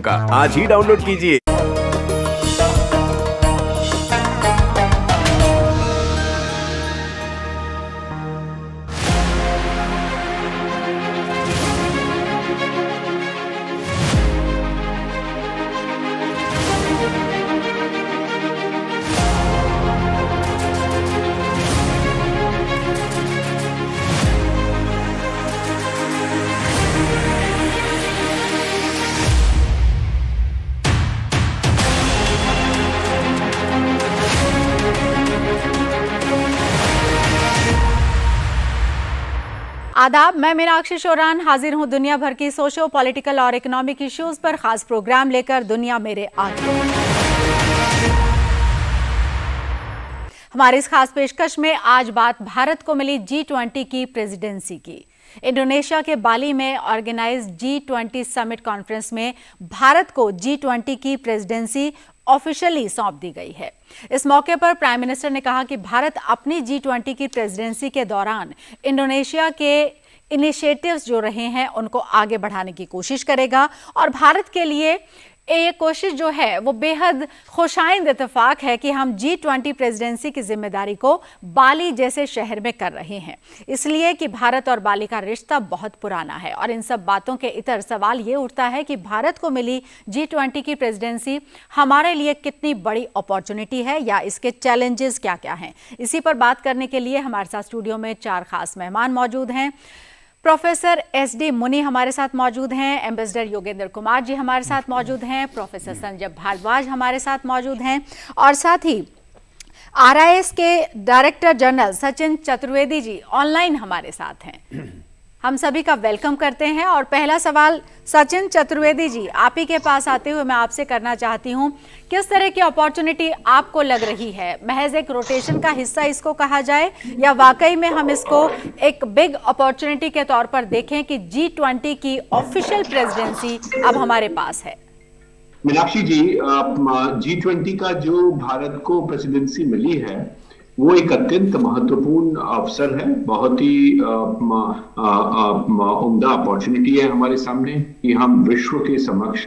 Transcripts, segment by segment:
का आज ही डाउनलोड कीजिए। आदाब, मैं मीनाक्षी शोरान हाजिर हूं दुनिया भर की सोशो पॉलिटिकल और इकोनॉमिक इश्यूज पर खास प्रोग्राम लेकर। दुनिया मेरे आगे। हमारी इस खास पेशकश में आज बात भारत को मिली G20 की प्रेसिडेंसी की। इंडोनेशिया के बाली में ऑर्गेनाइज G20 समिट कॉन्फ्रेंस में भारत को G20 की प्रेसिडेंसी ऑफिशियली सौंप दी गई है। इस मौके पर प्राइम मिनिस्टर ने कहा कि भारत अपनी G20 की प्रेसिडेंसी के दौरान इंडोनेशिया के इनिशिएटिव्स जो रहे हैं उनको आगे बढ़ाने की कोशिश करेगा और भारत के लिए ये कोशिश जो है वो बेहद खुशाइंद इत्तेफाक है कि हम G20 प्रेसिडेंसी की जिम्मेदारी को बाली जैसे शहर में कर रहे हैं, इसलिए कि भारत और बाली का रिश्ता बहुत पुराना है। और इन सब बातों के इतर सवाल ये उठता है कि भारत को मिली G20 की प्रेसिडेंसी हमारे लिए कितनी बड़ी अपॉर्चुनिटी है या इसके चैलेंजेस क्या क्या हैं। इसी पर बात करने के लिए हमारे साथ स्टूडियो में 4 खास मेहमान मौजूद हैं। प्रोफेसर SD मुनि हमारे साथ मौजूद हैं, एम्बेसडर योगेंद्र कुमार जी हमारे साथ मौजूद हैं, प्रोफेसर संजय भारद्वाज हमारे साथ मौजूद हैं और साथ ही RIS के director general Sachin Chaturvedi ji online हमारे साथ हैं। हम सभी का वेलकम करते हैं और पहला सवाल सचिन चतुर्वेदी जी आप ही के पास आते हुए मैं आपसे करना चाहती हूं, किस तरह की अपॉर्चुनिटी आपको लग रही है? महज एक रोटेशन का हिस्सा इसको कहा जाए या वाकई में हम इसको एक बिग अपॉर्चुनिटी के तौर पर देखें कि G20 की ऑफिशियल प्रेसिडेंसी अब हमारे पास है? मीनाक्षी जी, G20 का जो भारत को प्रेसिडेंसी मिली है वो एक अत्यंत महत्वपूर्ण अवसर है, बहुत ही उम्दा अपॉर्चुनिटी है हमारे सामने कि हम विश्व के समक्ष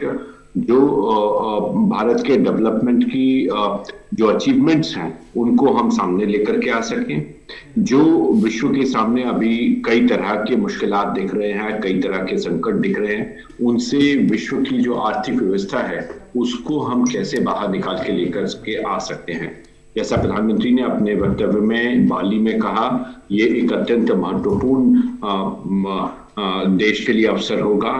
जो भारत के डेवलपमेंट की जो अचीवमेंट्स हैं उनको हम सामने लेकर के आ सकें। जो विश्व के सामने अभी कई तरह के मुश्किलात दिख रहे हैं, कई तरह के संकट दिख रहे हैं, उनसे विश्व की जो आर्थिक व्यवस्था है उसको हम कैसे बाहर निकाल के लेकर के आ सकते हैं। जैसा प्रधानमंत्री ने अपने वक्तव्य में बाली में कहा, ये एक अत्यंत महत्वपूर्ण देश के लिए अवसर होगा,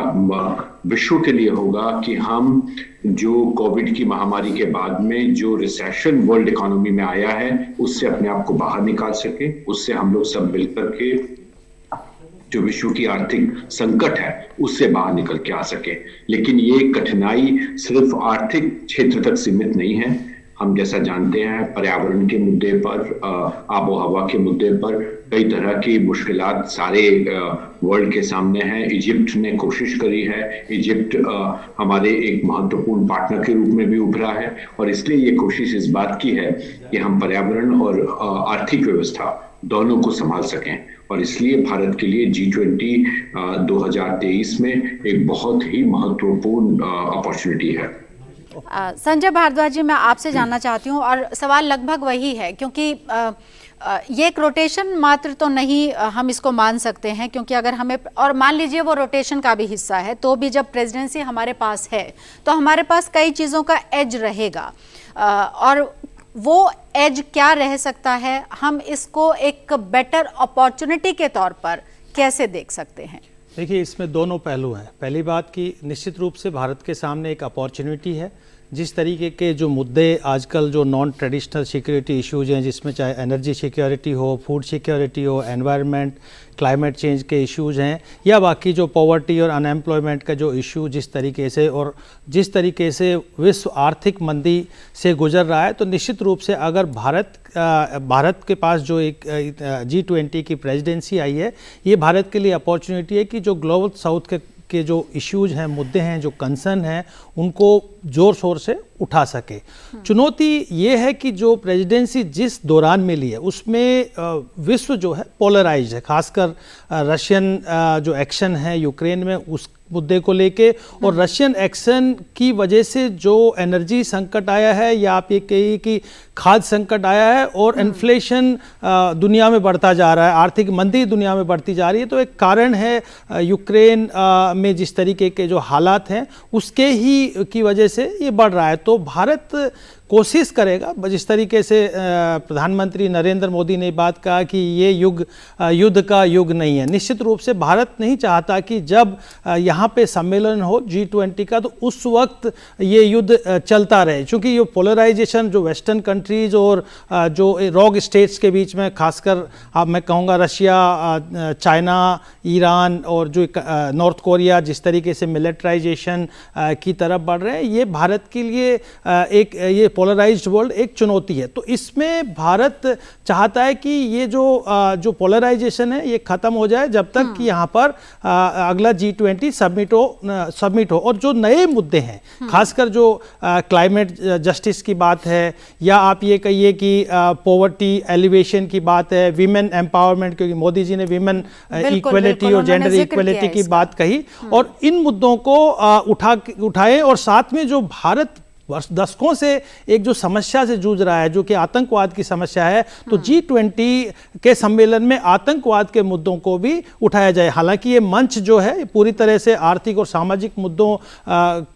विश्व के लिए होगा कि हम जो कोविड की महामारी के बाद में जो रिसेशन वर्ल्ड इकोनॉमी में आया है उससे अपने आप को बाहर निकाल सके, उससे हम लोग सब मिलकर के जो विश्व की आर्थिक संकट है उससे बाहर निकल के आ सके। लेकिन ये कठिनाई सिर्फ आर्थिक क्षेत्र तक सीमित नहीं है। हम जैसा जानते हैं पर्यावरण के मुद्दे पर, आबो हवा के मुद्दे पर कई तरह की मुश्किलात सारे वर्ल्ड के सामने हैं। इजिप्ट ने कोशिश करी है, इजिप्ट हमारे एक महत्वपूर्ण पार्टनर के रूप में भी उभरा है और इसलिए ये कोशिश इस बात की है कि हम पर्यावरण और आर्थिक व्यवस्था दोनों को संभाल सकें और इसलिए भारत के लिए G20 2023 में एक बहुत ही महत्वपूर्ण अपॉर्चुनिटी है। संजय भारद्वाज जी, मैं आपसे जानना चाहती हूँ और सवाल लगभग वही है क्योंकि ये एक रोटेशन मात्र तो नहीं हम इसको मान सकते हैं, क्योंकि अगर हमें और मान लीजिए वो रोटेशन का भी हिस्सा है तो भी जब प्रेसिडेंसी हमारे पास है तो हमारे पास कई चीज़ों का एज रहेगा और वो एज क्या रह सकता है, हम इसको एक बेटर अपॉर्चुनिटी के तौर पर कैसे देख सकते हैं? देखिए, इसमें दोनों पहलू हैं। पहली बात कि निश्चित रूप से भारत के सामने एक अपॉर्चुनिटी है। जिस तरीके के जो मुद्दे आजकल जो नॉन ट्रेडिशनल सिक्योरिटी इश्यूज हैं, जिसमें चाहे एनर्जी सिक्योरिटी हो, फूड सिक्योरिटी हो, एनवायरनमेंट, क्लाइमेट चेंज के इश्यूज हैं या बाकी जो पॉवर्टी और अनएम्प्लॉयमेंट का जो इशू जिस तरीके से विश्व आर्थिक मंदी से गुजर रहा है, तो निश्चित रूप से अगर भारत के पास जो एक G20 की प्रेसिडेंसी आई है, ये भारत के लिए अपॉर्चुनिटी है कि जो ग्लोबल साउथ के जो इश्यूज हैं, मुद्दे हैं, जो कंसर्न हैं, उनको ज़ोर शोर से उठा सके। चुनौती ये है कि जो प्रेसिडेंसी जिस दौरान मिली है उसमें विश्व जो है पोलराइज है, खासकर रशियन जो एक्शन है यूक्रेन में मुद्दे को लेके, और रशियन एक्शन की वजह से जो एनर्जी संकट आया है, या आप ये कहिए कि खाद्य संकट आया है, और इन्फ्लेशन दुनिया में बढ़ता जा रहा है, आर्थिक मंदी दुनिया में बढ़ती जा रही है, तो एक कारण है यूक्रेन में जिस तरीके के जो हालात हैं उसके ही की वजह से ये बढ़ रहा है। तो भारत कोशिश करेगा, जिस तरीके से प्रधानमंत्री नरेंद्र मोदी ने बात कहा कि ये युद्ध का युग नहीं है। निश्चित रूप से भारत नहीं चाहता कि जब यहाँ पे सम्मेलन हो G20 का, तो उस वक्त ये युद्ध चलता रहे, क्योंकि ये पोलराइजेशन जो वेस्टर्न कंट्रीज और जो रॉग स्टेट्स के बीच में, खासकर अब मैं कहूँगा रशिया, चाइना, ईरान और जो नॉर्थ कोरिया जिस तरीके से मिलिटराइजेशन की तरफ बढ़ रहे हैं, ये भारत के लिए एक ये पोलराइज्ड वर्ल्ड एक चुनौती है। तो इसमें भारत चाहता है कि ये जो पोलराइजेशन है ये खत्म हो जाए, जब तक कि यहाँ पर अगला G20 समिट हो। और जो नए मुद्दे हैं, खासकर जो क्लाइमेट जस्टिस की बात है, या आप ये कहिए कि पॉवर्टी एलिवेशन की बात है, विमेन एम्पावरमेंट, क्योंकि मोदी जी ने विमेन इक्वलिटी और जेंडर इक्वलिटी की बात कही, और इन मुद्दों को उठाए, और साथ में जो भारत दशकों से एक जो समस्या से जूझ रहा है, जो कि आतंकवाद की समस्या है, तो G20 के सम्मेलन में आतंकवाद के मुद्दों को भी उठाया जाए। हालांकि ये मंच जो है पूरी तरह से आर्थिक और सामाजिक मुद्दों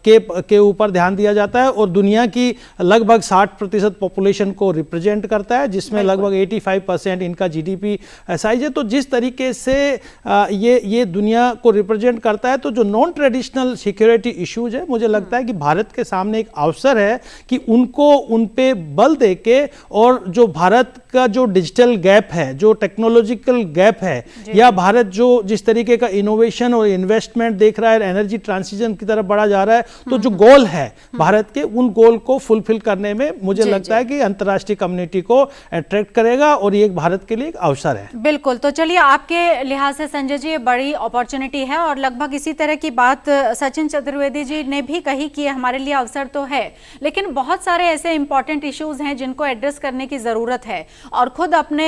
के ऊपर ध्यान दिया जाता है, और दुनिया की लगभग 60% पॉपुलेशन को रिप्रेजेंट करता है, जिसमें लगभग 85% इनका GDP साइज है। तो जिस तरीके से ये दुनिया को रिप्रेजेंट करता है, तो जो नॉन ट्रेडिशनल सिक्योरिटी इश्यूज है, मुझे लगता है कि भारत के सामने एक अवसर है कि उनको उन पे बल देके, और जो भारत का जो डिजिटल गैप है, जो टेक्नोलॉजिकल गैप है, या भारत जो जिस तरीके का इनोवेशन और इन्वेस्टमेंट देख रहा है, एनर्जी ट्रांजिशन की तरफ बढ़ा जा रहा है, तो जो गोल है भारत के, उन गोल को फुलफिल करने में मुझे लगता है कि अंतर्राष्ट्रीय कम्युनिटी को अट्रैक्ट करेगा, और ये भारत के लिए एक अवसर है। बिल्कुल। तो चलिए, आपके लिहाज से संजय जी ये बड़ी अपॉर्चुनिटी है, और लगभग इसी तरह की बात सचिन चतुर्वेदी जी ने भी कही कि हमारे लिए अवसर तो है, लेकिन बहुत सारे ऐसे इंपॉर्टेंट इश्यूज हैं जिनको एड्रेस करने की ज़रूरत है। और खुद अपने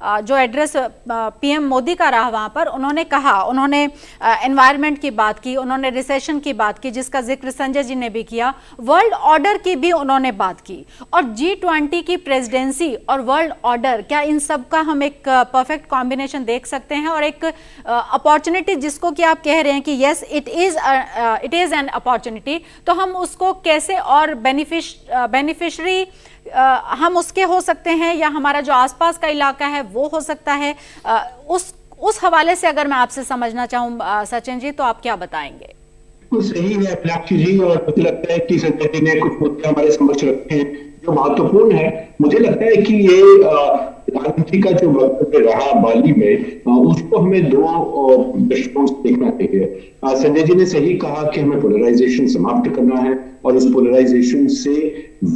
जो एड्रेस पीएम मोदी का रहा वहाँ पर, उन्होंने कहा, उन्होंने एनवायरनमेंट की बात की, उन्होंने रिसेशन की बात की, जिसका जिक्र संजय जी ने भी किया, वर्ल्ड ऑर्डर की भी उन्होंने बात की, और G20 की प्रेसिडेंसी और वर्ल्ड ऑर्डर, क्या इन सब का हम एक परफेक्ट कॉम्बिनेशन देख सकते हैं, और एक अपॉर्चुनिटी जिसको कि आप कह रहे हैं कि yes it is an opportunity, तो हम उसको कैसे और बेनिफिशरी हम उसके हो सकते हैं, या हमारा जो आसपास का इलाका है वो हो सकता है, उस हवाले से अगर मैं आपसे समझना चाहूँ सचिन जी, तो आप क्या बताएंगे? सही है मीनाक्षी जी, और मुझे लगता है कि संजय जी ने कुछ मुद्दे हमारे समक्ष रखे हैं जो महत्वपूर्ण है। मुझे लगता है कि ये प्रधानमंत्री का जो वक्तव्य रहा बाली में, उसको हमें दो दृष्टिकोण से देखना चाहिए। संजय जी ने सही कहा कि हमें पोलराइजेशन समाप्त करना है, और उस पोलराइजेशन से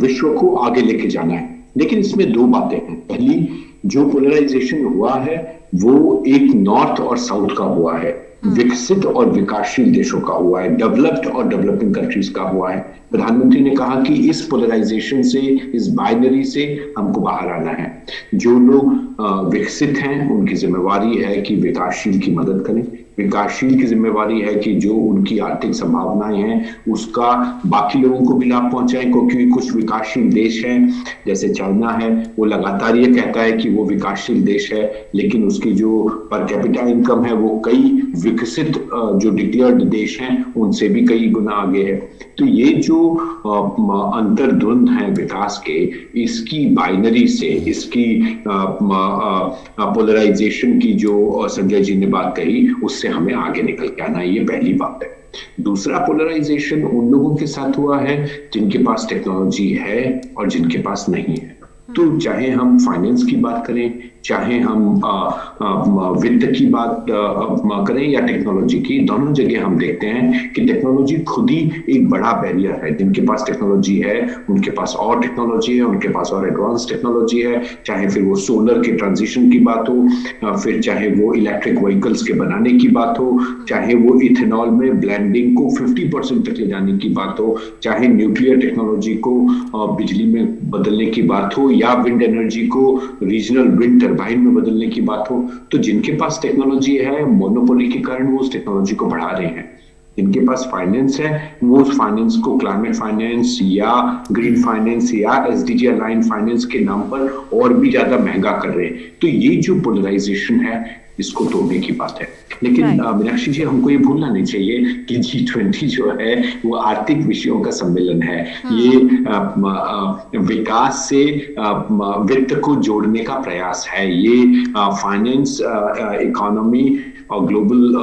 विश्व को आगे लेके जाना है। लेकिन इसमें दो बातें हैं। पहली, जो पोलराइजेशन हुआ है वो एक नॉर्थ और साउथ का हुआ है, विकसित और विकासशील देशों का हुआ है, डेवलप्ड और डेवलपिंग कंट्रीज का हुआ है। प्रधानमंत्री ने कहा कि इस पोलराइजेशन से, इस बाइनरी से हमको बाहर आना है। जो लोग विकसित हैं उनकी जिम्मेवारी है कि विकासशील की मदद करें, विकासशील की जिम्मेवारी है कि जो उनकी आर्थिक संभावनाएं हैं उसका बाकी लोगों को भी लाभ पहुंचाएं, क्योंकि कुछ विकासशील देश हैं जैसे चाइना है, वो लगातार ये कहता है कि वो विकासशील देश है, लेकिन उसकी जो पर कैपिटा इनकम है वो कई विकसित जो डिक्लेयर्ड देश हैं उनसे भी कई गुना आगे है। तो ये जो अंतर्द्वंद है विकास के, इसकी बाइनरी से, इसकी पोलराइजेशन की जो संजय जी ने बात कही, उससे हमें आगे निकल के आना है। ये पहली बात है। दूसरा, पोलराइजेशन उन लोगों के साथ हुआ है जिनके पास टेक्नोलॉजी है और जिनके पास नहीं है। तो चाहे हम फाइनेंस की बात करें, चाहे हम वित्त की बात करें या टेक्नोलॉजी की, दोनों जगह हम देखते हैं कि टेक्नोलॉजी खुद ही एक बड़ा बैरियर है। जिनके पास टेक्नोलॉजी है उनके पास और टेक्नोलॉजी है, उनके पास और एडवांस टेक्नोलॉजी है, चाहे फिर वो सोलर के ट्रांजिशन की बात हो, फिर चाहे वो इलेक्ट्रिक व्हीकल्स के बनाने की बात हो, चाहे वो इथेनॉल में ब्लेंडिंग को 50% तक ले जाने की बात हो, चाहे न्यूक्लियर टेक्नोलॉजी को बिजली में बदलने की बात हो, या विंड एनर्जी को रीजनल विंड टरबाइन में बदलने की बात हो। तो जिनके पास टेक्नोलॉजी है, मोनोपोली के कारण वो उस टेक्नोलॉजी को बढ़ा रहे हैं। जिनके पास फाइनेंस है वो उस फाइनेंस को क्लाइमेट फाइनेंस या ग्रीन फाइनेंस या एसडीजी अलाइन फाइनेंस के नाम पर और भी ज्यादा महंगा कर रहे हैं। तो ये जो पोलराइजेशन है इसको तोड़ने की बात है। लेकिन मीनाक्षी जी, हमको ये भूलना नहीं चाहिए कि G20 जो है वो आर्थिक विषयों का सम्मेलन है। ये विकास से वित्त को जोड़ने का प्रयास है। ये फाइनेंस, इकोनॉमी और ग्लोबल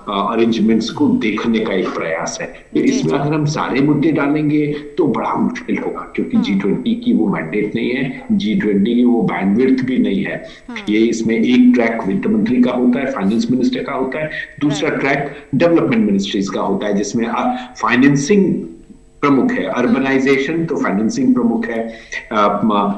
अरेंजमेंट्स को देखने का एक प्रयास है। इसमें अगर हम सारे मुद्दे डालेंगे तो बड़ा मुश्किल होगा, क्योंकि G20 की वो मैंडेट नहीं है, G20 की वो बैंडविड्थ भी नहीं है। ये इसमें एक ट्रैक वित्त मंत्री का होता है, फाइनेंस मिनिस्टर का होता है, दूसरा ट्रैक डेवलपमेंट मिनिस्ट्रीज का होता है, जिसमें फाइनेंसिंग प्रमुख है, अर्बनाइजेशन तो फाइनेंसिंग प्रमुख है,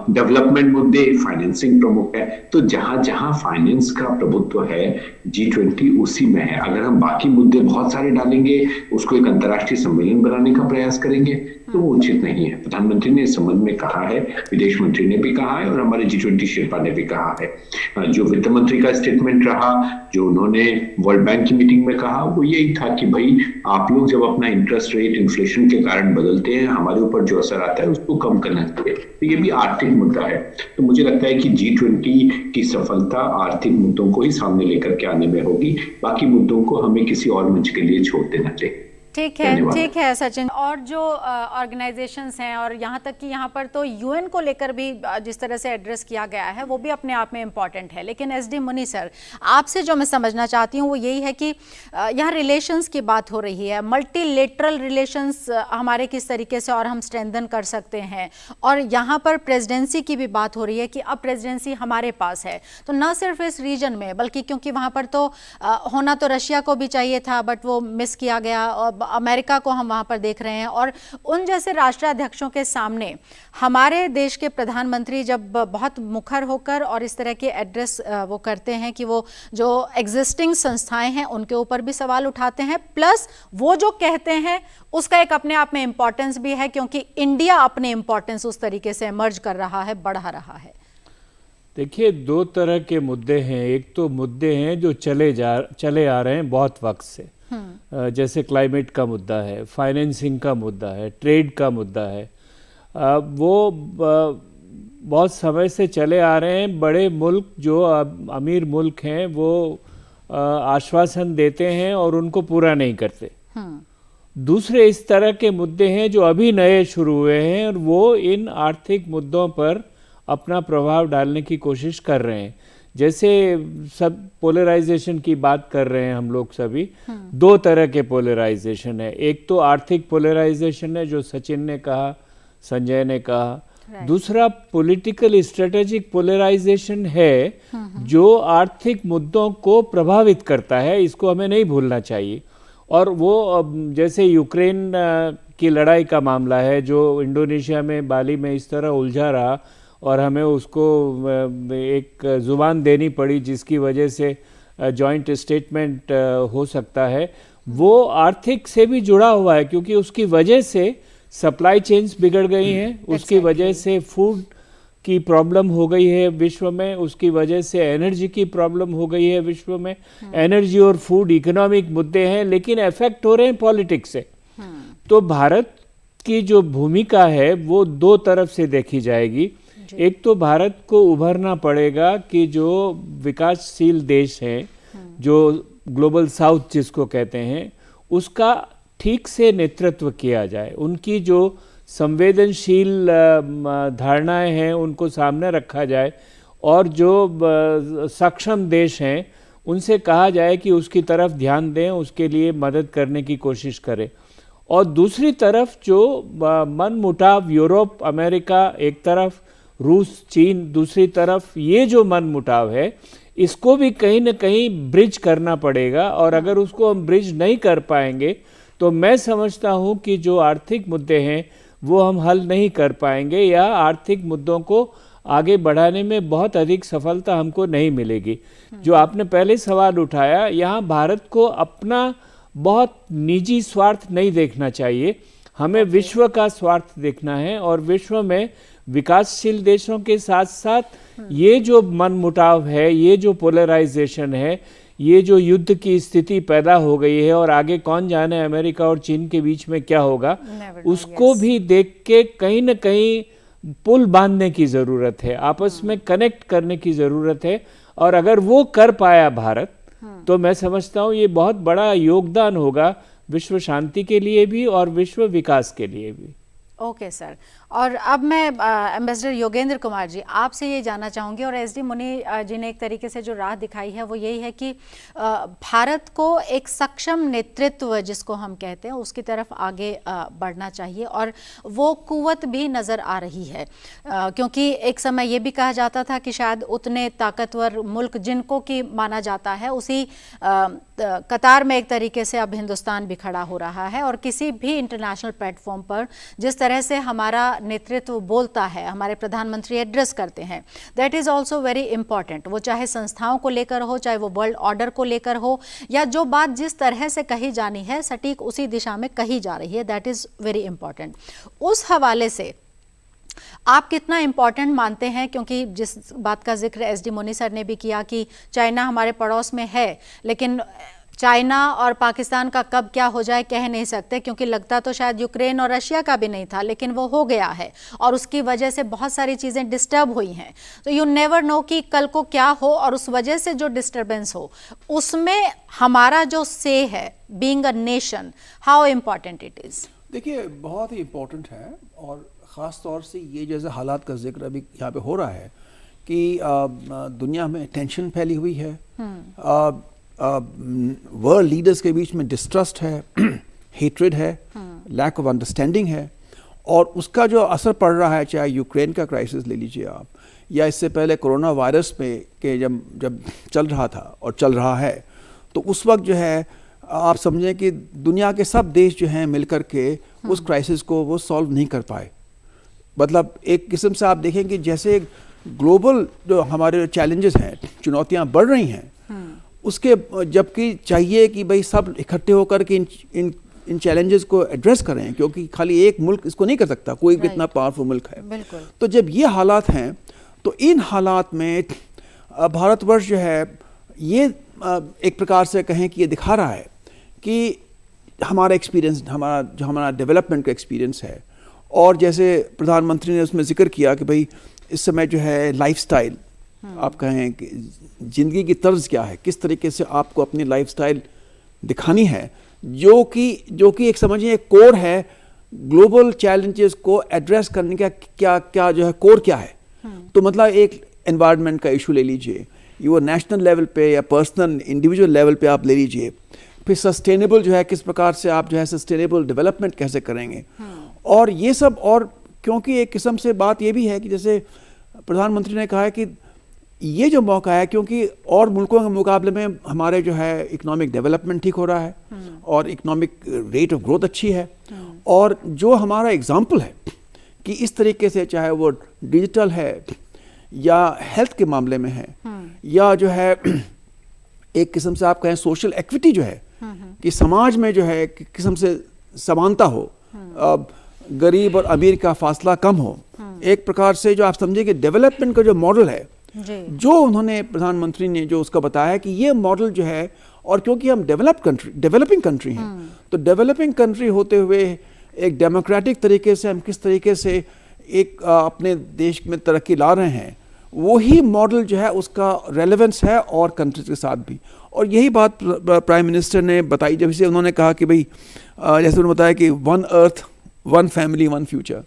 डेवलपमेंट मुद्दे फाइनेंसिंग प्रमुख है। तो जहां जहां फाइनेंस का प्रभुत्व है G20 उसी में है। अगर हम बाकी मुद्दे बहुत सारे डालेंगे, उसको एक अंतर्राष्ट्रीय सम्मेलन बनाने का प्रयास करेंगे तो वो उचित नहीं है। प्रधानमंत्री ने इस संबंध में कहा है, विदेश मंत्री ने भी कहा है और हमारे G20 शेरपा ने भी कहा है। जो वित्त मंत्री का स्टेटमेंट रहा, जो उन्होंने वर्ल्ड बैंक की मीटिंग में कहा, वो यही था कि भाई आप लोग जब अपना इंटरेस्ट रेट इन्फ्लेशन के कारण बदलते हैं, हमारे ऊपर जो असर आता है उसको कम करना चाहिए। तो ये भी आर्थिक मुद्दा है। तो मुझे लगता है कि G20 की सफलता आर्थिक मुद्दों को ही सामने लेकर के आने में होगी, बाकी मुद्दों को हमें किसी और मंच के लिए छोड़ देना चाहिए। ठीक है सचिन। और जो ऑर्गेनाइजेशंस हैं और यहाँ तक कि यहाँ पर तो यूएन को लेकर भी जिस तरह से एड्रेस किया गया है वो भी अपने आप में इम्पॉर्टेंट है। लेकिन एसडी मुनि सर, आपसे जो मैं समझना चाहती हूँ वो यही है कि यहाँ रिलेशंस की बात हो रही है, मल्टीलेटरल रिलेशंस हमारे किस तरीके से और हम स्ट्रेंथन कर सकते हैं, और यहाँ पर प्रेसिडेंसी की भी बात हो रही है कि अब प्रेसिडेंसी हमारे पास है। तो न सिर्फ इस रीजन में, बल्कि क्योंकि वहाँ पर तो होना तो रशिया को भी चाहिए था बट वो मिस किया गया, और अमेरिका को हम वहां पर देख रहे हैं। और उन जैसे राष्ट्राध्यक्षों के सामने हमारे देश के प्रधानमंत्री जब बहुत मुखर होकर और इस तरह के एड्रेस वो करते हैं कि वो जो एग्जिस्टिंग संस्थाएं हैं उनके ऊपर भी सवाल उठाते हैं, प्लस वो जो कहते हैं उसका एक अपने आप में इम्पोर्टेंस भी है, क्योंकि इंडिया अपने इम्पोर्टेंस उस तरीके से इमर्ज कर रहा है, बढ़ा रहा है। देखिए, दो तरह के मुद्दे हैं। एक तो मुद्दे हैं जो चले आ रहे हैं बहुत वक्त से, जैसे क्लाइमेट का मुद्दा है, फाइनेंसिंग का मुद्दा है, ट्रेड का मुद्दा है। वो बहुत समय से चले आ रहे हैं। बड़े मुल्क जो अमीर मुल्क हैं वो आश्वासन देते हैं और उनको पूरा नहीं करते। दूसरे इस तरह के मुद्दे हैं जो अभी नए शुरू हुए हैं और वो इन आर्थिक मुद्दों पर अपना प्रभाव डालने की कोशिश कर रहे हैं। जैसे सब पोलराइजेशन की बात कर रहे हैं हम लोग सभी, दो तरह के पोलराइजेशन है। एक तो आर्थिक पोलराइजेशन है जो सचिन ने कहा, संजय ने कहा। दूसरा पॉलिटिकल स्ट्रेटेजिक पोलराइजेशन है जो आर्थिक मुद्दों को प्रभावित करता है, इसको हमें नहीं भूलना चाहिए। और वो जैसे यूक्रेन की लड़ाई का मामला है जो इंडोनेशिया में बाली में इस तरह उलझा रहा और हमें उसको एक जुबान देनी पड़ी जिसकी वजह से जॉइंट स्टेटमेंट हो सकता है। वो आर्थिक से भी जुड़ा हुआ है क्योंकि उसकी वजह से सप्लाई चेन्स बिगड़ गई हैं, उसकी वजह से फूड की प्रॉब्लम हो गई है विश्व में, उसकी वजह से एनर्जी की प्रॉब्लम हो गई है विश्व में। एनर्जी और फूड इकोनॉमिक मुद्दे हैं लेकिन इफेक्ट हो रहे हैं पॉलिटिक्स से। तो भारत की जो भूमिका है वो दो तरफ से देखी जाएगी। एक तो भारत को उभरना पड़ेगा कि जो विकासशील देश हैं, जो ग्लोबल साउथ जिसको कहते हैं, उसका ठीक से नेतृत्व किया जाए। उनकी जो संवेदनशील धारणाएं हैं उनको सामने रखा जाए और जो सक्षम देश हैं उनसे कहा जाए कि उसकी तरफ ध्यान दें, उसके लिए मदद करने की कोशिश करें। और दूसरी तरफ जो मनमुटाव यूरोप अमेरिका एक तरफ, रूस चीन दूसरी तरफ, ये जो मनमुटाव है इसको भी कहीं ना कहीं ब्रिज करना पड़ेगा। और अगर उसको हम ब्रिज नहीं कर पाएंगे तो मैं समझता हूँ कि जो आर्थिक मुद्दे हैं वो हम हल नहीं कर पाएंगे या आर्थिक मुद्दों को आगे बढ़ाने में बहुत अधिक सफलता हमको नहीं मिलेगी। जो आपने पहले सवाल उठाया, यहाँ भारत को अपना बहुत निजी स्वार्थ नहीं देखना चाहिए, हमें विश्व का स्वार्थ देखना है। और विश्व में विकासशील देशों के साथ साथ ये जो मनमुटाव है, ये जो पोलराइजेशन है, ये जो युद्ध की स्थिति पैदा हो गई है और आगे कौन जाने अमेरिका और चीन के बीच में क्या होगा, उसको भी देख के कहीं न कहीं पुल बांधने की ज़रूरत है, आपस में कनेक्ट करने की ज़रूरत है। और अगर वो कर पाया भारत, तो मैं समझता हूँ ये बहुत बड़ा योगदान होगा विश्व शांति के लिए भी और विश्व विकास के लिए भी। ओके सर, और अब मैं एम्बेसडर योगेंद्र कुमार जी आपसे ये जानना चाहूँगी, और एसडी मुनि जी ने एक तरीके से जो राह दिखाई है वो यही है कि भारत को एक सक्षम नेतृत्व जिसको हम कहते हैं उसकी तरफ आगे बढ़ना चाहिए, और वो कुव्वत भी नज़र आ रही है, क्योंकि एक समय ये भी कहा जाता था कि शायद उतने ताकतवर मुल्क जिनको कि माना जाता है उसी कतार में एक तरीके से अब हिंदुस्तान भी खड़ा हो रहा है, और किसी भी इंटरनेशनल प्लेटफॉर्म पर जिस तरह से हमारा नेतृत्व बोलता है, हमारे प्रधानमंत्री एड्रेस करते हैं, that is also very important. वो चाहे संस्थाओं को लेकर हो, चाहे वो वर्ल्ड ऑर्डर को लेकर हो, या जो बात जिस तरह से कही जानी है सटीक उसी दिशा में कही जा रही है, दैट इज़ वेरी इंपॉर्टेंट। उस हवाले से आप कितना इम्पॉर्टेंट मानते हैं, क्योंकि जिस बात का जिक्र एसडी मुनि सर ने भी किया कि चाइना हमारे पड़ोस में है, लेकिन चाइना और पाकिस्तान का कब क्या हो जाए कह नहीं सकते, क्योंकि लगता तो शायद यूक्रेन और रशिया का भी नहीं था, लेकिन वो हो गया है और उसकी वजह से बहुत सारी चीज़ें डिस्टर्ब हुई हैं। तो यू नेवर नो कि कल को क्या हो, और उस वजह से जो डिस्टर्बेंस हो उसमें हमारा जो से है being a nation, how important it is. देखिए बहुत ही इम्पोर्टेंट है, और ख़ास तौर से ये जैसे हालात का जिक्र अभी यहाँ पे हो रहा है कि दुनिया में टेंशन फैली हुई है, वर्ल्ड लीडर्स के बीच में डिस्ट्रस्ट है, हेट्रेड है, लैक ऑफ अंडरस्टैंडिंग है, और उसका जो असर पड़ रहा है, चाहे यूक्रेन का क्राइसिस ले लीजिए आप, या इससे पहले कोरोना वायरस में के जब चल रहा था और चल रहा है, तो उस वक्त जो है आप समझें कि दुनिया के सब देश जो हैं मिलकर के उस क्राइसिस को वो सॉल्व नहीं कर पाए। मतलब एक किस्म से आप देखें कि जैसे ग्लोबल जो हमारे चैलेंजेस हैं, चुनौतियां बढ़ रही हैं, उसके जबकि चाहिए कि भाई सब इकट्ठे होकर के इन चैलेंजेस को एड्रेस करें, क्योंकि खाली एक मुल्क इसको नहीं कर सकता, कोई भी इतना पावरफुल मुल्क है। तो जब ये हालात हैं, तो इन हालात में भारतवर्ष जो है ये एक प्रकार से कहें कि ये दिखा रहा है कि हमारा एक्सपीरियंस, हमारा डेवलपमेंट का एक्सपीरियंस है। और जैसे प्रधानमंत्री ने उसमें जिक्र किया कि भाई इस समय जो है लाइफस्टाइल, आप कहें कि ज़िंदगी की तर्ज क्या है, किस तरीके से आपको अपनी लाइफस्टाइल दिखानी है, जो कि एक समझिए कोर है ग्लोबल चैलेंजेस को एड्रेस करने का। क्या जो है कोर क्या है, तो मतलब एक एनवायरनमेंट का इशू ले लीजिए, ये नेशनल लेवल पे या पर्सनल इंडिविजुअल लेवल पे आप ले लीजिए, फिर सस्टेनेबल जो है किस प्रकार से आप जो है सस्टेनेबल डेवलपमेंट कैसे करेंगे, और ये सब। और क्योंकि एक किस्म से बात ये भी है कि जैसे प्रधानमंत्री ने कहा है कि ये जो मौका है, क्योंकि और मुल्कों के मुकाबले में हमारे जो है इकोनॉमिक डेवलपमेंट ठीक हो रहा है और इकोनॉमिक रेट ऑफ ग्रोथ अच्छी है, और जो हमारा एग्जाम्पल है कि इस तरीके से चाहे वो डिजिटल है या हेल्थ के मामले में है, या जो है एक किस्म से आप कहें सोशल एक्विटी जो है कि समाज में जो है एक किस्म से समानता हो, गरीब और अमीर का फासला कम हो, एक प्रकार से जो आप समझिए कि डेवलपमेंट का जो मॉडल है जो उन्होंने प्रधानमंत्री ने जो उसका बताया कि ये मॉडल जो है, और क्योंकि हम डेवलपिंग कंट्री हैं, तो डेवलपिंग कंट्री होते हुए एक डेमोक्रेटिक तरीके से हम किस तरीके से एक अपने देश में तरक्की ला रहे हैं, वही मॉडल जो है उसका रेलेवेंस है और कंट्रीज के साथ भी। और यही बात प्राइम मिनिस्टर ने बताई, जब से उन्होंने कहा कि भाई जैसे उन्होंने बताया कि one earth one family one future,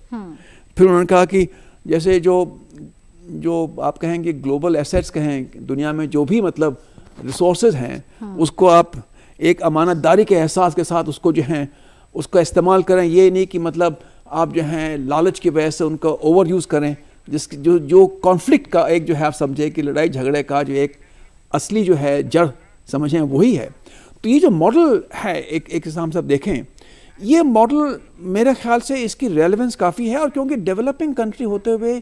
फिर उन्होंने कहा कि जैसे जो आप कहेंगे ग्लोबल एसेट्स कहें, दुनिया में जो भी मतलब रिसोर्सेज हैं उसको आप एक अमानतदारी के एहसास के साथ उसको जो है उसका इस्तेमाल करें, ये नहीं कि मतलब आप जो हैं लालच की वजह से उनका ओवर यूज़ करें, जिसकी जो कॉन्फ्लिक्ट का एक जो है आप समझे कि लड़ाई झगड़े का जो एक असली जो है जड़ समझें वही है। तो ये जो मॉडल है एक हिसाब से आप देखें, ये मॉडल मेरे ख्याल से इसकी रेलेवेंस काफ़ी है, और क्योंकि डेवलपिंग कंट्री होते हुए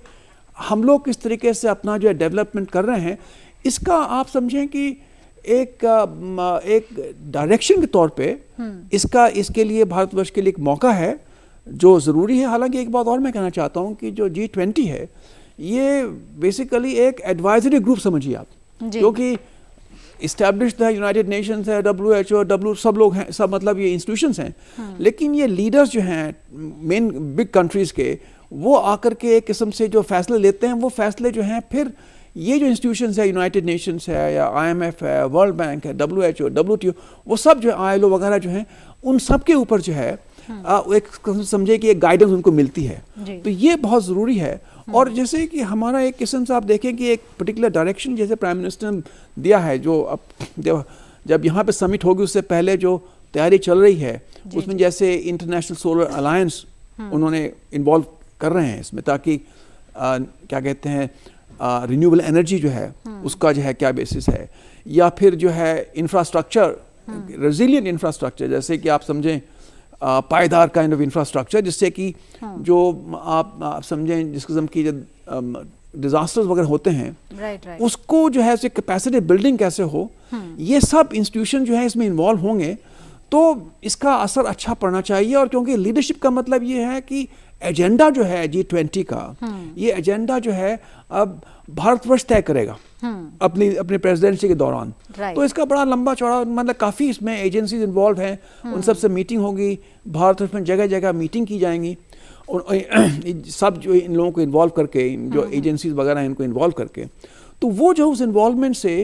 हम लोग किस तरीके से अपना जो है डेवलपमेंट कर रहे हैं, इसका आप समझें कि एक डायरेक्शन के तौर पे इसके लिए भारतवर्ष के लिए एक मौका है जो ज़रूरी है। हालांकि एक बात और मैं कहना चाहता हूँ कि जो G20 है ये बेसिकली एक एडवाइजरी ग्रुप समझिए आप, क्योंकि इस्टेब्लिश्ड है, यूनाइटेड नेशंस है, WHO सब लोग हैं, सब मतलब ये इंस्टीट्यूशंस हैं, लेकिन ये लीडर्स जो हैं मेन बिग कंट्रीज़ के, वो आकर के एक किस्म से जो फैसले लेते हैं, वो फैसले जो हैं फिर ये जो इंस्टीट्यूशंस है, यूनाइटेड नेशंस है या IMF है, वर्ल्ड बैंक है, WHO, WTO, वो सब जो ILO वगैरह जो हैं, उन सब के ऊपर जो है एक समझे कि एक गाइडेंस उनको मिलती है। तो ये बहुत ज़रूरी है। और जैसे कि हमारा एक किस्म से आप देखें कि एक पर्टिकुलर डायरेक्शन जैसे प्राइम मिनिस्टर ने दिया है, जो अब जब यहाँ पे समिट होगी उससे पहले जो तैयारी चल रही है, उसमें जैसे इंटरनेशनल सोलर अलायंस उन्होंने इन्वॉल्व कर रहे हैं इसमें, ताकि क्या कहते हैं रिन्यूएबल एनर्जी जो है उसका जो है क्या बेसिस है, या फिर जो है इंफ्रास्ट्रक्चर, रेजिलिएंट इंफ्रास्ट्रक्चर, जैसे कि आप समझें पायदार काइंड ऑफ इंफ्रास्ट्रक्चर, जिससे कि जो आप समझें जिस किस्म की डिजास्टर्स वगैरह होते हैं उसको जो है कैपेसिटी बिल्डिंग कैसे हो, ये सब इंस्टीट्यूशन जो है इसमें इन्वॉल्व होंगे, तो इसका असर अच्छा पड़ना चाहिए। और क्योंकि लीडरशिप का मतलब ये है कि एजेंडा जो है G20 का, ये एजेंडा जो है अब भारतवर्ष तय करेगा अपनी प्रेसिडेंसी के दौरान। तो इसका बड़ा लंबा चौड़ा मतलब काफ़ी इसमें एजेंसीज इन्वॉल्व हैं, उन सब से मीटिंग होगी, भारतवर्ष में जगह जगह मीटिंग की जाएंगी, सब जो इन लोगों को इन्वॉल्व करके, जो एजेंसीज वगैरह हैं इनको इन्वॉल्व करके, तो वो जो उस इन्वॉल्वमेंट से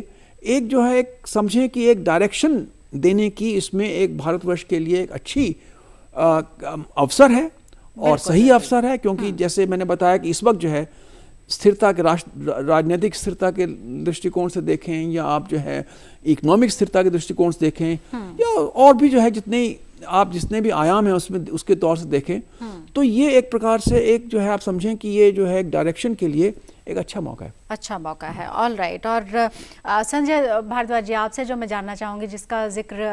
एक जो है एक समझें कि एक डायरेक्शन देने की इसमें एक भारतवर्ष के लिए एक अच्छी अवसर है और सही अवसर है। क्योंकि जैसे मैंने बताया कि इस वक्त जो है स्थिरता के राजनीतिक स्थिरता के दृष्टिकोण से देखें, या आप जो है इकोनॉमिक स्थिरता के दृष्टिकोण से देखें, या और भी जो है जितने भी आयाम हैं उसमें उसके तौर से देखें, तो ये एक प्रकार से एक जो है आप समझें कि ये जो है एक डायरेक्शन के लिए एक अच्छा मौका है। अच्छा मौका है, ऑल राइट। और संजय भारद्वाज जी, आपसे जो मैं जानना चाहूँगी, जिसका जिक्र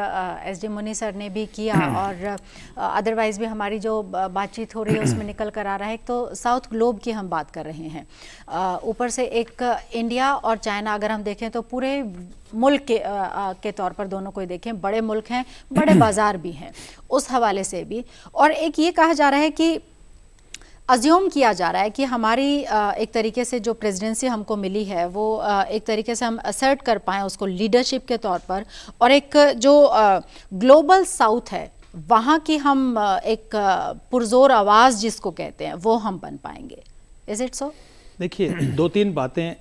SD मुनि सर ने भी किया और अदरवाइज़ भी हमारी जो बातचीत हो रही है उसमें निकल कर आ रहा है, तो साउथ ग्लोब की हम बात कर रहे हैं, ऊपर से एक इंडिया और चाइना अगर हम देखें तो पूरे मुल्क के तौर पर दोनों को देखें, बड़े मुल्क हैं, बड़े बाज़ार भी हैं उस हवाले से भी। और एक ये कहा जा रहा है कि अज्यूम किया जा रहा है कि हमारी एक तरीके से जो प्रेसिडेंसी हमको मिली है वो एक तरीके से हम असर्ट कर पाएँ उसको लीडरशिप के तौर पर, और एक जो ग्लोबल साउथ है वहाँ की हम एक पुरजोर आवाज़ जिसको कहते हैं वो हम बन पाएंगे। Is it so? देखिए, 2-3 बातें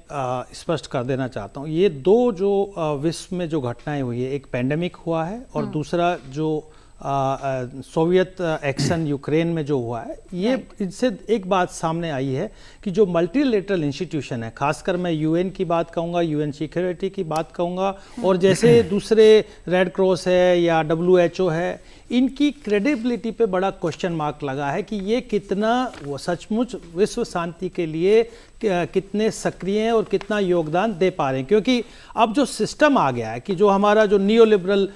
स्पष्ट कर देना चाहता हूँ। ये दो जो विश्व में जो घटनाएं हुई है, एक पैंडेमिक हुआ है और दूसरा जो सोवियत एक्शन यूक्रेन में जो हुआ है, ये इससे एक बात सामने आई है कि जो मल्टीलेटरल इंस्टीट्यूशन है, खासकर मैं UN की बात कहूँगा, UN सिक्योरिटी की बात कहूँगा, और जैसे दूसरे रेड क्रॉस है या WHO है, इनकी क्रेडिबिलिटी पे बड़ा क्वेश्चन मार्क लगा है कि ये कितना वो सचमुच विश्व शांति के लिए कितने सक्रिय हैं और कितना योगदान दे पा रहे हैं। क्योंकि अब जो सिस्टम आ गया है कि जो हमारा जो नियो लिबरल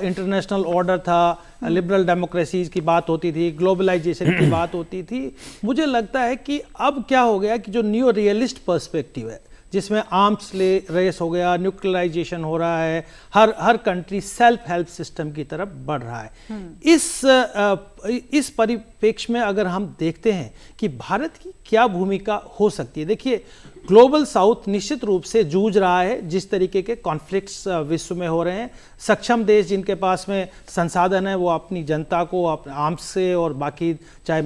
इंटरनेशनल ऑर्डर था, लिबरल डेमोक्रेसीज की बात होती थी, ग्लोबलाइजेशन की बात होती थी, मुझे लगता है कि अब क्या हो गया कि जो नियो रियलिस्ट पर्सपेक्टिव है, जिसमें आर्म्स रेस हो गया, न्यूक्लियराइजेशन हो रहा है, हर कंट्री सेल्फ हेल्प सिस्टम की तरफ बढ़ रहा है। इस परिप्रेक्ष्य में अगर हम देखते हैं कि भारत की क्या भूमिका हो सकती है, देखिए ग्लोबल साउथ निश्चित रूप से जूझ रहा है जिस तरीके के कॉन्फ्लिक्ट्स विश्व में हो रहे हैं। सक्षम देश जिनके पास में संसाधन है वो अपनी जनता को आर्म्स से और बाकी चाहे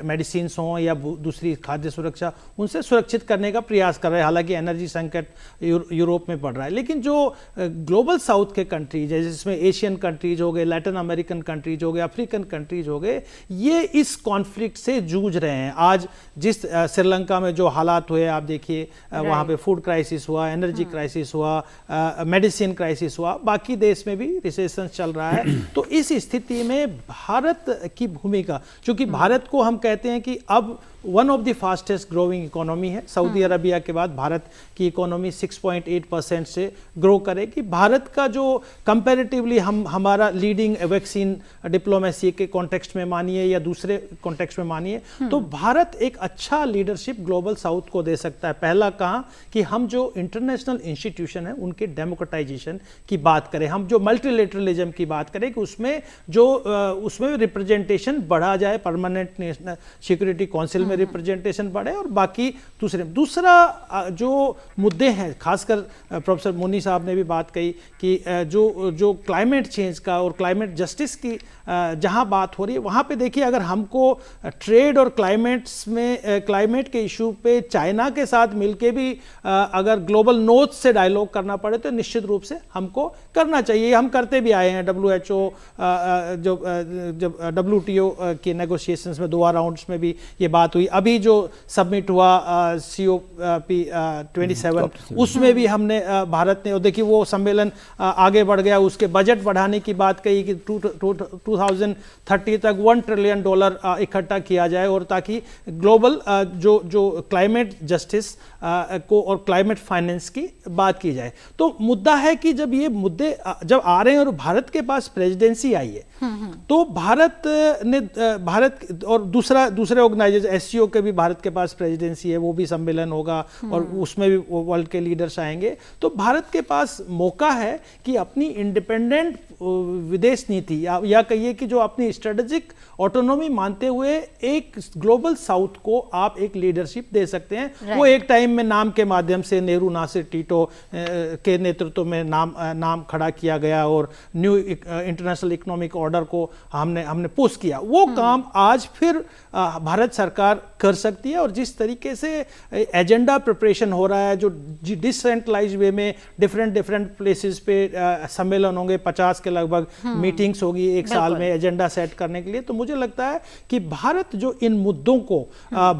मेडिसिन हों या दूसरी खाद्य सुरक्षा, उनसे सुरक्षित करने का प्रयास कर रहे हैं। हालांकि एनर्जी संकट यूरोप में बढ़ रहा है, लेकिन जो ग्लोबल साउथ के कंट्रीज है, जिसमें एशियन कंट्रीज हो गए, लैटिन अमेरिकन कंट्रीज हो गए, अफ्रीकन कंट्रीज हो गए, ये इस कॉन्फ्लिक्ट से जूझ रहे हैं। आज जिस श्रीलंका में जो हालात हुए, आप देखिए वहाँ पे फूड क्राइसिस हुआ, एनर्जी क्राइसिस हुआ, मेडिसिन क्राइसिस हुआ, बाकी देश में भी रिसेशन चल रहा है। तो इस स्थिति में भारत की भूमिका, चूंकि भारत को हम कहते हैं कि अब one of the fastest growing economy है, सऊदी अरबिया के बाद भारत की इकोनॉमी 6.8% से ग्रो करेगी। भारत का जो कंपैरेटिवली हमारा लीडिंग वैक्सीन डिप्लोमेसी के कॉन्टेक्स्ट में मानिए या दूसरे कॉन्टेक्स्ट में मानिए, तो भारत एक अच्छा लीडरशिप ग्लोबल साउथ को दे सकता है पहला कहा कि हम जो इंटरनेशनल इंस्टीट्यूशन है उनके डेमोक्रेटाइजेशन की बात करें, हम जो मल्टीलेटरलिज्म की बात करें कि उसमें रिप्रेजेंटेशन बढ़ा जाए, परमानेंट नेशनल सिक्योरिटी काउंसिल में रिप्रेजेंटेशन बढ़े और बाकी दूसरा जो मुद्दे हैं, खासकर प्रोफेसर मुनी साहब ने भी बात कही कि जो क्लाइमेट चेंज का और क्लाइमेट जस्टिस की जहां बात हो रही है, वहां पे देखिए अगर हमको ट्रेड और क्लाइमेट के इशू पे चाइना के साथ मिलके भी अगर ग्लोबल नॉर्थ से डायलॉग करना पड़े तो निश्चित रूप से हमको करना चाहिए। हम करते भी आए हैं। WHO जब WTO के नेगोशिएशंस में 2 राउंड्स में भी ये बात हुई, अभी जो सबमिट हुआ COP27 उसमें भी हमने भारत ने, और देखिए वो सम्मेलन आगे बढ़ गया, उसके बजट बढ़ाने की बात कही कि 2030 तक $1 ट्रिलियन इकट्ठा किया जाए और ताकि ग्लोबल जो क्लाइमेट जस्टिस को और क्लाइमेट फाइनेंस की बात की जाए। तो मुद्दा है कि जब ये मुद्दे जब आ रहे हैं और भारत के पास प्रेसिडेंसी आई है तो भारत और दूसरे ऑर्गेनाइजेशन SCO के भी भारत के पास प्रेसिडेंसी है, वो भी सम्मेलन होगा और उसमें भी वर्ल्ड के लीडर्स आएंगे। तो भारत के पास मौका है कि अपनी इंडिपेंडेंट विदेश नीति या कहिए कि जो अपनी स्ट्रेटेजिक ऑटोनॉमी मानते हुए एक ग्लोबल साउथ को आप एक लीडरशिप दे सकते हैं। वो एक टाइम में नाम के माध्यम से नेहरू, नासिर, टीटो के नेतृत्व में नाम खड़ा किया गया और न्यू इंटरनेशनल इकोनॉमिक ऑर्डर को हमने पुश किया। वो काम आज फिर भारत सरकार कर सकती है और जिस तरीके से एजेंडा प्रिपरेशन हो रहा है, जो डिसेंट्रलाइज वे में डिफरेंट प्लेसेस पे सम्मेलन होंगे, 50 के लगभग मीटिंग्स होगी एक साल में एजेंडा सेट करने के लिए, तो मुझे लगता है कि भारत जो इन मुद्दों को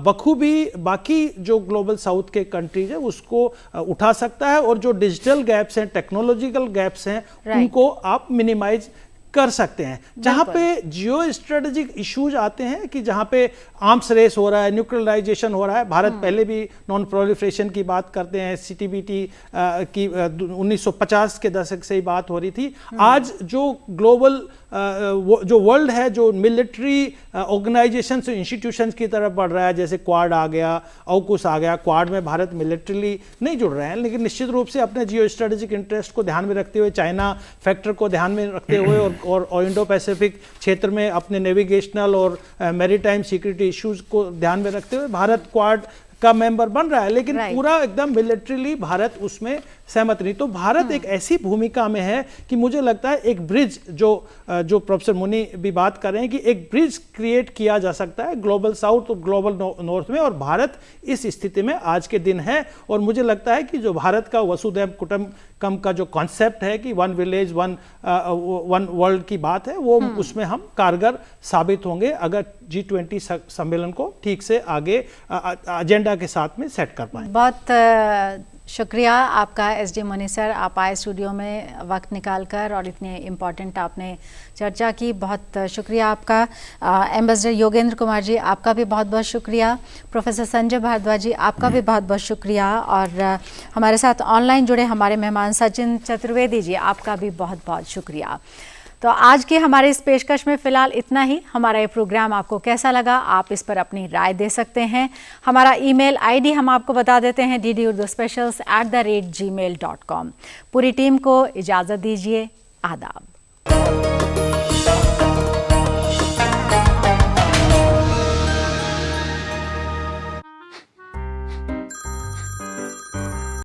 बखूबी बाकी जो ग्लोबल साउथ के कंट्रीज है उसको उठा सकता है और जो डिजिटल गैप्स हैं, टेक्नोलॉजिकल गैप्स हैं, उनको आप मिनिमाइज कर सकते हैं। जहां पे जियो स्ट्रेटेजिक इश्यूज आते हैं कि जहां पे आर्म्स रेस हो रहा है, न्यूक्लियराइजेशन हो रहा है, भारत पहले भी नॉन प्रोलिफरेशन की बात करते हैं, CTBT की 1950 के दशक से ही बात हो रही थी। आज जो ग्लोबल जो वर्ल्ड है, जो मिलिट्री ऑर्गेनाइजेशंस इंस्टीट्यूशंस की तरफ बढ़ रहा है, जैसे क्वाड आ गया, AUKUS आ गया। क्वाड में भारत मिलिट्रीली नहीं जुड़ रहे हैं लेकिन निश्चित रूप से अपने जियो स्ट्रेटेजिक इंटरेस्ट को ध्यान में रखते हुए, चाइना फैक्टर को ध्यान में रखते हुए और इंडो पैसिफिक क्षेत्र में अपने नेविगेशनल और मैरीटाइम सिक्योरिटी इश्यूज को ध्यान में रखते हुए भारत क्वाड का मेंबर बन रहा है, लेकिन पूरा एकदम मिलिट्रीली भारत उसमें सहमत नहीं। तो भारत एक ऐसी भूमिका में है कि मुझे लगता है एक ब्रिज जो प्रोफेसर मुनी भी बात कर रहे हैं कि एक ब्रिज क्रिएट किया जा सकता है ग्लोबल साउथ और ग्लोबल नॉर्थ में, और भारत इस स्थिति में आज के दिन है। और मुझे लगता है कि जो भारत का वसुधैव कुटुंबकम का जो कॉन्सेप्ट है कि 1 विलेज 1 वर्ल्ड की बात है, वो उसमें हम कारगर साबित होंगे अगर G20 सम्मेलन को ठीक से आगे एजेंडा के साथ में सेट कर पाए। बहुत शुक्रिया आपका SD मुनी सर, आप आए स्टूडियो में वक्त निकाल कर और इतने इम्पोर्टेंट आपने चर्चा की। बहुत शुक्रिया आपका। एम्बेसडर योगेंद्र कुमार जी, आपका भी बहुत बहुत शुक्रिया। प्रोफेसर संजय भारद्वाज जी, आपका भी बहुत बहुत शुक्रिया। और हमारे साथ ऑनलाइन जुड़े हमारे मेहमान सचिन चतुर्वेदी जी, आपका भी बहुत बहुत शुक्रिया। तो आज के हमारे इस पेशकश में फ़िलहाल इतना ही। हमारा ये प्रोग्राम आपको कैसा लगा, आप इस पर अपनी राय दे सकते हैं। हमारा ईमेल ID हम आपको बता देते हैं, DDUrduspecials@gmail.com। पूरी टीम को इजाज़त दीजिए। आदाब।